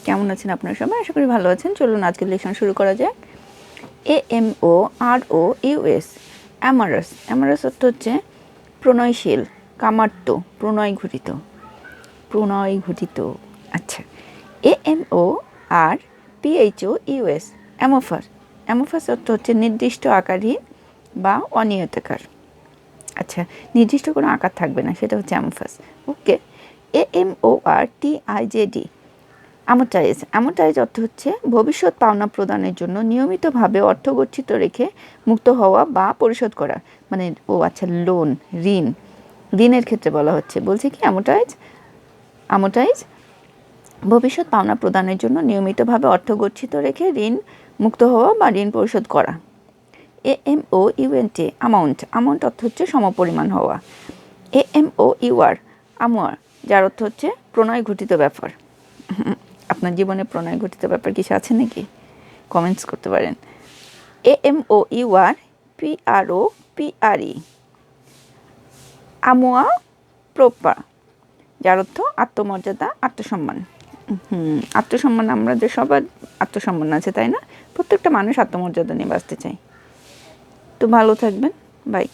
কেমন আছেন আপনারা সবাই? আশা করি ভালো আছেন। চলুন আজকের লেসন শুরু করা যাক। AMOROUS অ্যামারাস। অ্যামারাস অর্থ হচ্ছে প্রণয়শীল, কামার্ত, প্রণয় ঘটিত। আচ্ছা, AMORPHOUS অ্যামোফাস। অ্যামোফাস অর্থ হচ্ছে নির্দিষ্ট আকারহীন বা অনিয়তাকার। আচ্ছা, নির্দিষ্ট কোনো আকার থাকবে না, সেটা হচ্ছে অ্যামোফাস। ওকে। AMORTIZD অ্যামোর্টাইজ। অ্যামোর্টাইজ অর্থ হচ্ছে ভবিষ্যৎ পাওনা প্রদানের জন্য নিয়মিতভাবে অর্থ গচ্ছিত রেখে মুক্ত হওয়া বা পরিশোধ করা। মানে লোন, ঋণের ক্ষেত্রে বলা হচ্ছে। বলছে কি অ্যামোর্টাইজ ভবিষ্যৎ পাওনা প্রদানের জন্য নিয়মিতভাবে অর্থ গচ্ছিত রেখে ঋণ মুক্ত হওয়া বা ঋণ পরিশোধ করা। AMOUNT অ্যামাউন্ট অর্থ হচ্ছে সমপরিমাণ হওয়া। AMOUR আমুয়ার, যার অর্থ হচ্ছে প্রণয় ঘটিত ব্যাপার। আপনার জীবনে প্রণয় ঘটিত ব্যাপার কিছু আছে নাকি? কমেন্টস করতে পারেন। AMOURPROPRE আমুয়া প্রোপা, যার অর্থ আত্মমর্যাদা, আত্মসম্মান। আত্মসম্মান, আমরা যে সবার আত্মসম্মান আছে, তাই না? প্রত্যেকটা মানুষ আত্মমর্যাদা নিয়ে বাঁচতে চায়। তো ভালো থাকবেন, বাই।